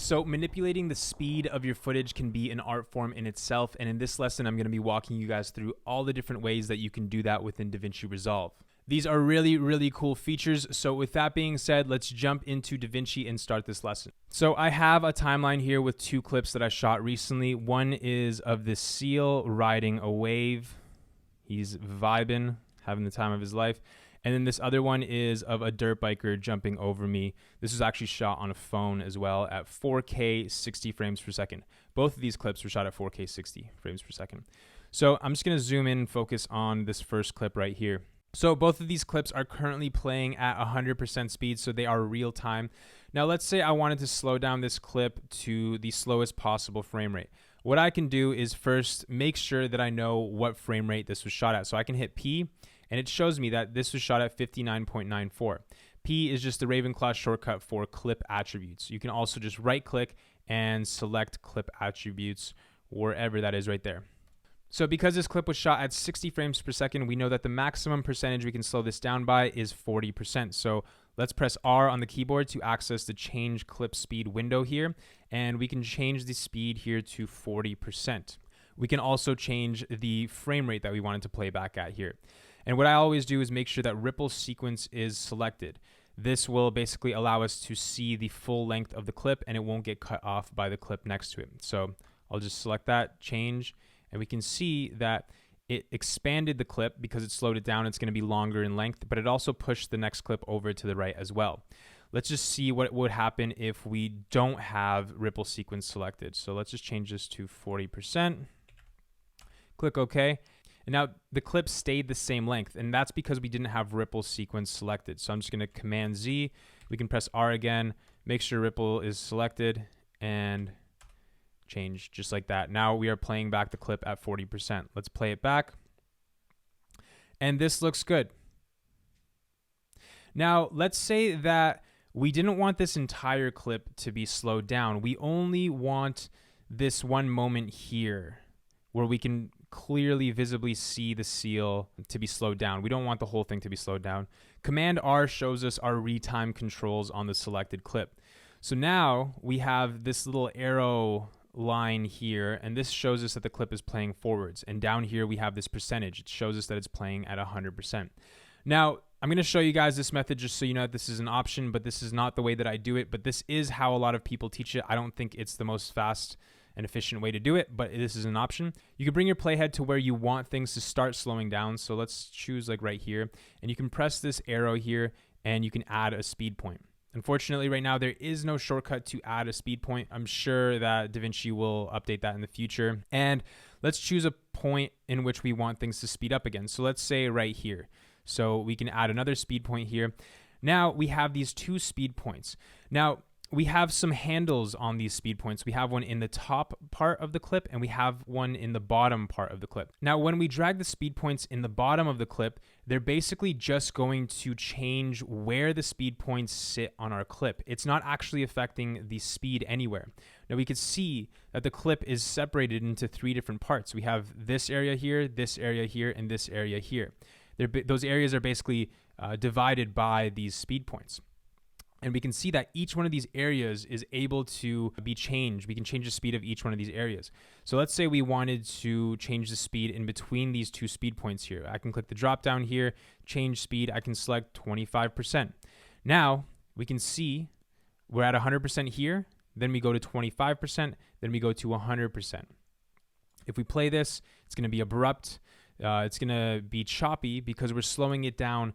So manipulating the speed of your footage can be an art form in itself, and in this lesson I'm going to be walking you guys through all the different ways that you can do that within DaVinci Resolve. These are really cool features, so with that being said, let's jump into DaVinci and start this lesson. So I have a timeline here with two clips that I shot recently. One is of this seal riding a wave. He's vibing, having the time of his life. And then this other one is of a dirt biker jumping over me. This was actually shot on a phone as well at 4K 60 frames per second. Both of these clips were shot at 4K 60 frames per second. So I'm just going to zoom in and focus on this first clip right here. So both of these clips are currently playing at 100% speed, so they are real time. Now let's say I wanted to slow down this clip to the slowest possible frame rate. What I can do is first make sure that I know what frame rate this was shot at. So I can hit P, and it shows me that this was shot at 59.94. P is just the Ravenclaw shortcut for clip attributes. You can also just right click and select clip attributes wherever that is right there. So because this clip was shot at 60 frames per second, we know that the maximum percentage we can slow this down by is 40%. So let's press R on the keyboard to access the change clip speed window here, and we can change the speed here to 40%. We can also change the frame rate that we wanted to play back at here. And what I always do is make sure that ripple sequence is selected. This will basically allow us to see the full length of the clip, and it won't get cut off by the clip next to it. So I'll just select that, change, and we can see that it expanded the clip because it slowed it down. It's going to be longer in length, but it also pushed the next clip over to the right as well. Let's just see what would happen if we don't have ripple sequence selected. So let's just change this to 40%. Click OK. And now the clip stayed the same length, and that's because we didn't have ripple sequence selected. So I'm just going to Command Z. We can press R again, make sure ripple is selected, and change just like that. Now we are playing back the clip at 40%. Let's play it back. And this looks good. Now let's say that we didn't want this entire clip to be slowed down. We only want this one moment here where we can clearly visibly see the seal to be slowed down. We don't want the whole thing to be slowed down. Command R shows us our retime controls on the selected clip. So now we have this little arrow line here, and this shows us that the clip is playing forwards, and down here we have this percentage. It shows us that it's playing at 100%. Now I'm going to show you guys this method just so you know that this is an option, but this is not the way that I do it, but this is how a lot of people teach it. I don't think it's the most fast and efficient way to do it, but this is an option. You can bring your playhead to where you want things to start slowing down. So let's choose like right here, and you can press this arrow here and you can add a speed point. Unfortunately, right now there is no shortcut to add a speed point. I'm sure that DaVinci will update that in the future. And let's choose a point in which we want things to speed up again. So let's say right here. So we can add another speed point here. Now we have these two speed points. Now we have some handles on these speed points. We have one in the top part of the clip, and we have one in the bottom part of the clip. Now, when we drag the speed points in the bottom of the clip, they're basically just going to change where the speed points sit on our clip. It's not actually affecting the speed anywhere. Now, we could see that the clip is separated into three different parts. We have this area here, and this area here. Those areas are basically divided by these speed points. And we can see that each one of these areas is able to be changed. We can change the speed of each one of these areas. So let's say we wanted to change the speed in between these two speed points here. I can click the drop down here, change speed. I can select 25%. Now we can see we're at 100% here. Then we go to 25%. Then we go to 100%. If we play this, it's going to be abrupt. It's going to be choppy because we're slowing it down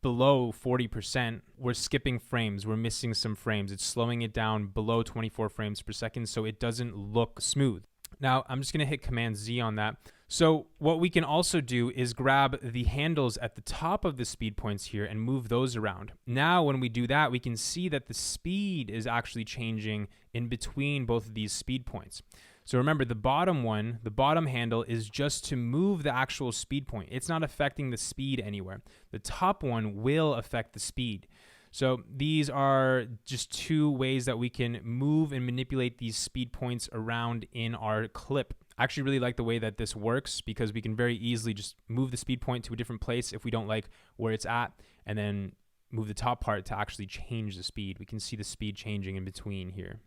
below 40%. We're skipping frames. We're missing some frames. It's slowing it down below 24 frames per second, so it doesn't look smooth. Now, I'm just going to hit Command Z on that. So what we can also do is grab the handles at the top of the speed points here and move those around. Now, when we do that, we can see that the speed is actually changing in between both of these speed points. So remember, the bottom one, the bottom handle is just to move the actual speed point. It's not affecting the speed anywhere. The top one will affect the speed. So these are just two ways that we can move and manipulate these speed points around in our clip. I actually really like the way that this works because we can very easily just move the speed point to a different place if we don't like where it's at, and then move the top part to actually change the speed. We can see the speed changing in between here.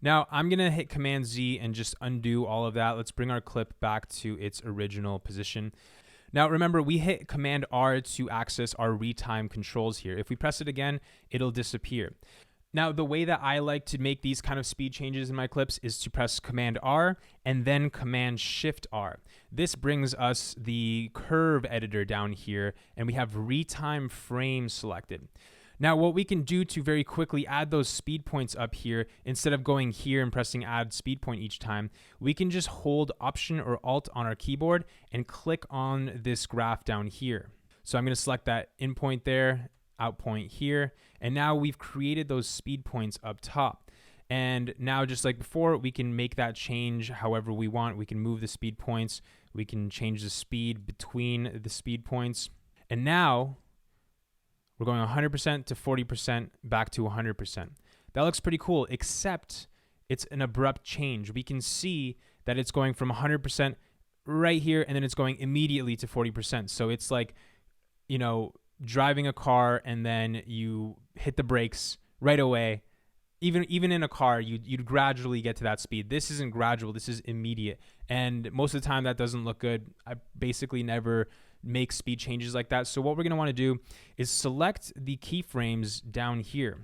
Now I'm going to hit Command Z and just undo all of that. Let's bring our clip back to its original position. Now remember, we hit Command R to access our retime controls here. If we press it again, it'll disappear. Now, the way that I like to make these kind of speed changes in my clips is to press Command R and then Command Shift R. This brings us the curve editor down here, and we have retime frame selected. Now, what we can do to very quickly add those speed points up here, instead of going here and pressing add speed point each time, we can just hold Option or Alt on our keyboard and click on this graph down here. So I'm going to select that in point there, out point here, and now we've created those speed points up top. And now, just like before, we can make that change however we want. We can move the speed points, we can change the speed between the speed points, and now we're going 100% to 40% back to 100%. That looks pretty cool, except it's an abrupt change. We can see that it's going from 100% right here, and then it's going immediately to 40%. So it's like, you know, driving a car and then you hit the brakes right away. Even in a car, you'd gradually get to that speed. This isn't gradual, this is immediate. And most of the time that doesn't look good. I basically never make speed changes like that. So what we're gonna wanna do is select the keyframes down here.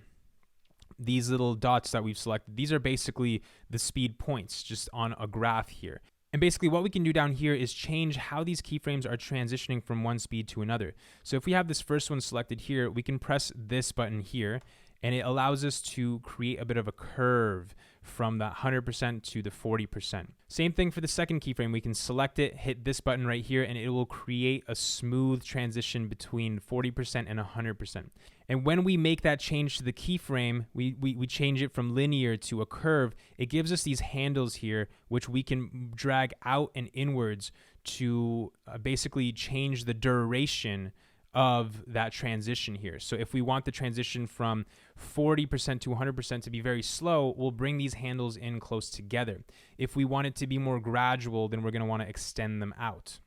These little dots that we've selected, these are basically the speed points just on a graph here. And basically what we can do down here is change how these keyframes are transitioning from one speed to another. So if we have this first one selected here, we can press this button here, and it allows us to create a bit of a curve from that 100% to the 40%. Same thing for the second keyframe. We can select it, hit this button right here, and it will create a smooth transition between 40% and 100%. And when we make that change to the keyframe, we change it from linear to a curve, it gives us these handles here, which we can drag out and inwards to basically change the duration of that transition here. So if we want the transition from 40% to 100% to be very slow, we'll bring these handles in close together. If we want it to be more gradual, then we're going to want to extend them out.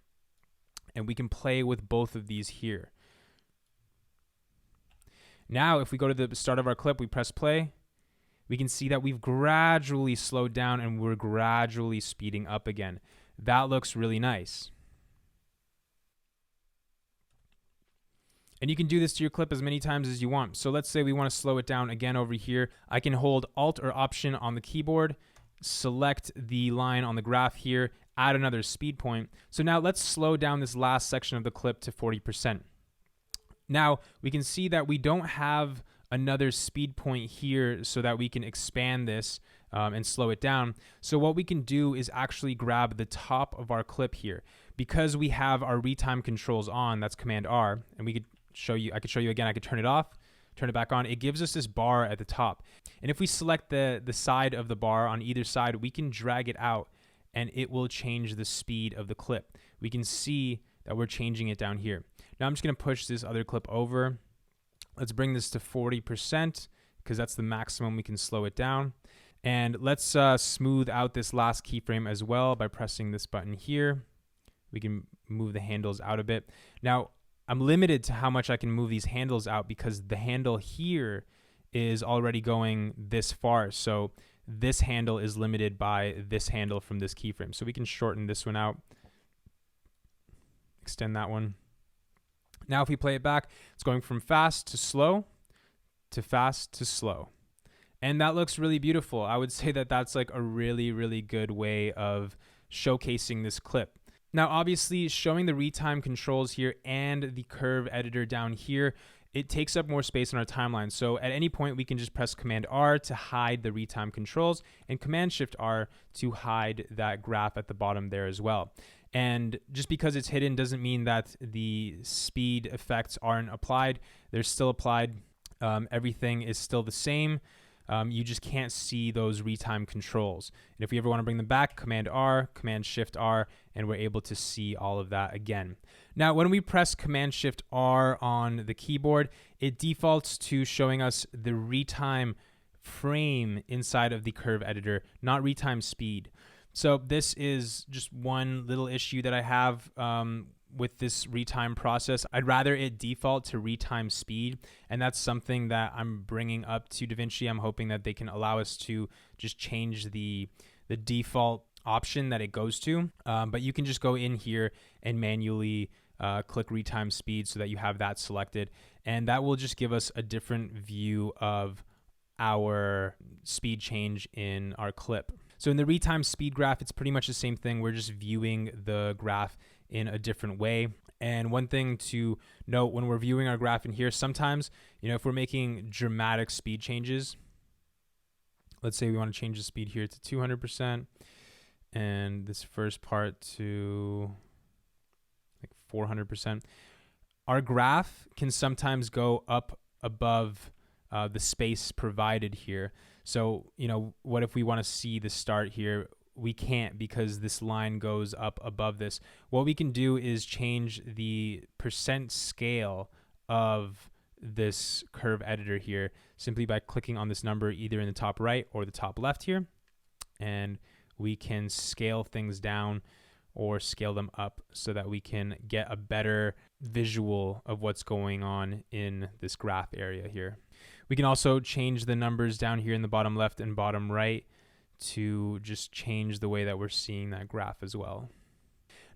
And we can play with both of these here. Now, if we go to the start of our clip, we press play, we can see that we've gradually slowed down and we're gradually speeding up again. That looks really nice. And you can do this to your clip as many times as you want. So let's say we want to slow it down again over here. I can hold Alt or Option on the keyboard, select the line on the graph here, add another speed point. So now let's slow down this last section of the clip to 40%. Now we can see that we don't have another speed point here so that we can expand this and slow it down. So what we can do is actually grab the top of our clip here. Because we have our retime controls on, that's Command R, and we could show you, I could show you again, I could turn it off, turn it back on. It gives us this bar at the top. And if we select the side of the bar on either side, we can drag it out and it will change the speed of the clip. We can see that we're changing it down here. Now I'm just gonna push this other clip over. Let's bring this to 40% because that's the maximum we can slow it down. And let's smooth out this last keyframe as well by pressing this button here. We can move the handles out a bit. Now, I'm limited to how much I can move these handles out because the handle here is already going this far. So this handle is limited by this handle from this keyframe. So we can shorten this one out, extend that one. Now if we play it back, it's going from fast to slow to fast to slow. And that looks really beautiful. I would say that that's like a really, really good way of showcasing this clip. Now, obviously, showing the retime controls here and the curve editor down here, it takes up more space on our timeline. So at any point, we can just press Command R to hide the retime controls and Command Shift R to hide that graph at the bottom there as well. And just because it's hidden doesn't mean that the speed effects aren't applied. They're still applied. Everything is still the same. You just can't see those retime controls. And if we ever want to bring them back, Command R, Command Shift R, and we're able to see all of that again. Now, when we press Command Shift R on the keyboard, it defaults to showing us the retime frame inside of the curve editor, not retime speed. So this is just one little issue that I have with this retime process. I'd rather it default to retime speed, and that's something that I'm bringing up to DaVinci. I'm hoping that they can allow us to just change the default option that it goes to, but you can just go in here and manually click retime speed so that you have that selected, and that will just give us a different view of our speed change in our clip. So in the retime speed graph, it's pretty much the same thing. We're just viewing the graph in a different way. And one thing to note when we're viewing our graph in here, sometimes, if we're making dramatic speed changes, let's say we want to change the speed here to 200% and this first part to like 400%, our graph can sometimes go up above the space provided here. So, what if we want to see the start here? We can't because this line goes up above this. What we can do is change the percent scale of this curve editor here simply by clicking on this number either in the top right or the top left here. And we can scale things down or scale them up so that we can get a better visual of what's going on in this graph area here. We can also change the numbers down here in the bottom left and bottom right to just change the way that we're seeing that graph as well.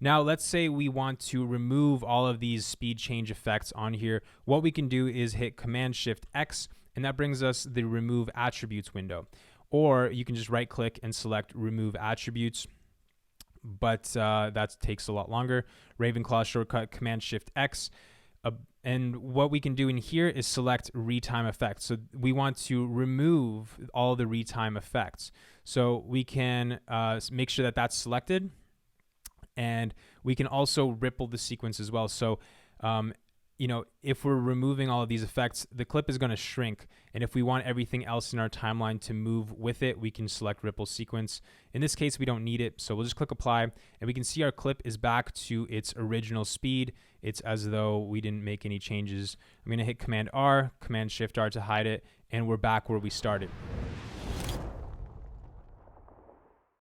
Now, let's say we want to remove all of these speed change effects on here. What we can do is hit Command-Shift-X, and that brings us the Remove Attributes window. Or you can just right-click and select Remove Attributes, but that takes a lot longer. Ravenclaw shortcut, Command-Shift-X. And what we can do in here is select retime effects. So we want to remove all the retime effects. So we can make sure that that's selected. And we can also ripple the sequence as well. So, if we're removing all of these effects, the clip is going to shrink. And if we want everything else in our timeline to move with it, we can select ripple sequence. In this case, we don't need it. So we'll just click apply, and we can see our clip is back to its original speed. It's as though we didn't make any changes. I'm going to hit Command R, Command Shift R to hide it, and we're back where we started.